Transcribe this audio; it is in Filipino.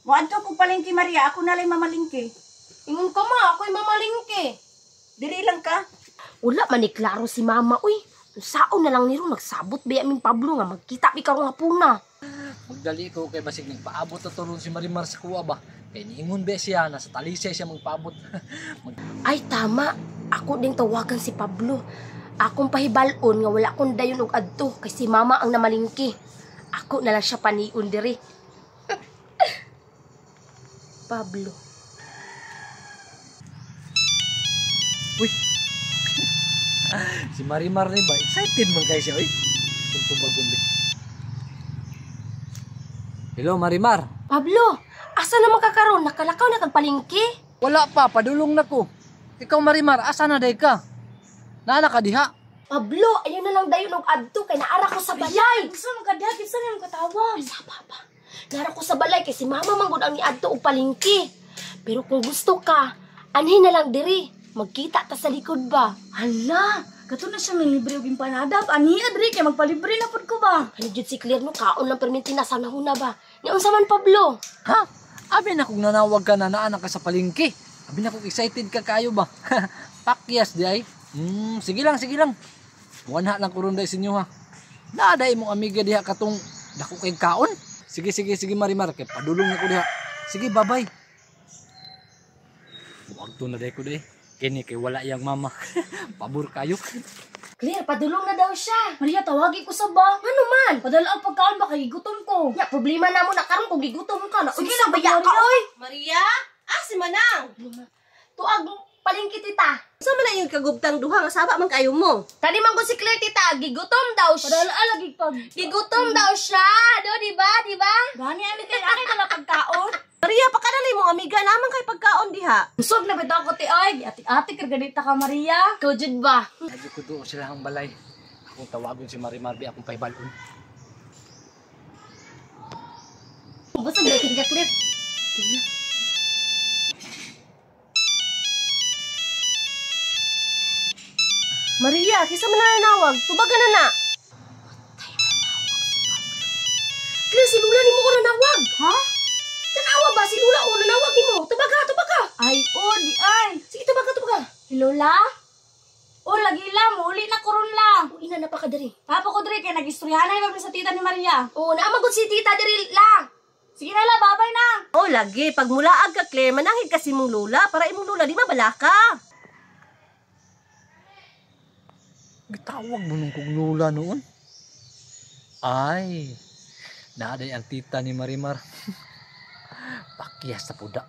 Muadto ko palengke Maria, ako na lang mamalingke. Ingon ka ma, ako'y mamalingke. Dili lang ka. Wala man ni klaro si mama, uy. Saon na lang niro nagsabot ba yamin Pablo nga magkita mi karong hapuna. Magdali ko kay basig nagpaabot na turon si Marimar sa kuwa ba. Kay niingon ba siya, nasa talisay siya magpaabot. Ay tama, ako ding tawagan si Pablo. Akong pahibalon nga wala akong dayon og adto kay si mama ang namalingki. Ako na lang siya paniun diri. Pablo. Uy. Si Marimar ni ba? Excited man kay siya, uy. Kung bagong be. Hello, Marimar. Pablo, asa na makakaroon? Nakalakaw na kag palingki? Wala pa, padulong na ko. Ikaw, Marimar, asa na day ka? Naana ka diha? Pablo, ayun na lang dayon og adto kay naara ko sa balay. Gusto mo kadiyag, gusto mo katawag. Ay, sa papa. Naara ko sa balay kay si mama manggod ang niadto og palingki. Pero kung gusto ka, anhin na lang diri. Magkita ta sa likod ba? Hala, kato na siya may libre og empanada. Aniya diri kay magpalibre na pud ko ba? Ano jud si Claire no, kaon lang perminti na sa nahuna ba? Ni unsa man Pablo? Ha? Abi na kung nanawag ka na naana ka sa palengke. Abi na kung excited ka kayo ba? Pakyas di ay. Sige lang, sige lang. Wanha lang ko ron day sa inyo ha. Naaday mong amiga diha katong dako kay kaon. Sige, sige, sige Marimar. Kay padulong na ko diha. Sige, bye-bye. Huwag to na day ko day. Kini kay wala yang mama. Pabor kayo. Claire, padulong na daw siya. Maria, tawagi ko sa ba? Ano man? Padala ang pagkaon ba kay gutom ko. Ya, problema na mo na karon kung gigutom ka na. Sige Uy, na, baya ka, Maria. oy. Maria? Ah, si Manang. Tuag palingki tita. Sa man na yung kagubtang duha nga saba man kayo mo. Kani man ko si Claire tita, gigutom daw siya. Padala lagi pag Gigutom daw siya. Do, di ba? Di ba? gani ani kay akin na pagkaon. Maria, pakadali mong amiga naman kay pagkaon diha. Usog na bitaw ko ti ay. Ati kay ganita ka Maria. Ikaw jud ba? Lagi ko doon sila ang balay. Akong tawagon si Marimar bi akong paibalon. Busog na ka Claire. Maria, kisa man na nanawag. Tubagan na na. Claire, si Lula ni mo ko nanawag. Ha? Tanawa ba si Lula o nanawag ni mo? Tubaga, tubaga. Ay, di ay. Sige, tubaga, tubaga. Si Lola? O, lagi lang. Uli na kuron lang. O, ina na pa ka diri. Tapo ko diri kay nagistoryahan na sa tita ni Maria. O, naamagod si tita diri lang. Sige na la, babay na. Oh, lagi. Pag mulaag ka, Claire, manangid kasi mong lula. Para imong lula, di mabala ka. Gitawag mo nung kong lula noon. Ay, naaday ang tita ni Marimar. Pakyas sa puda.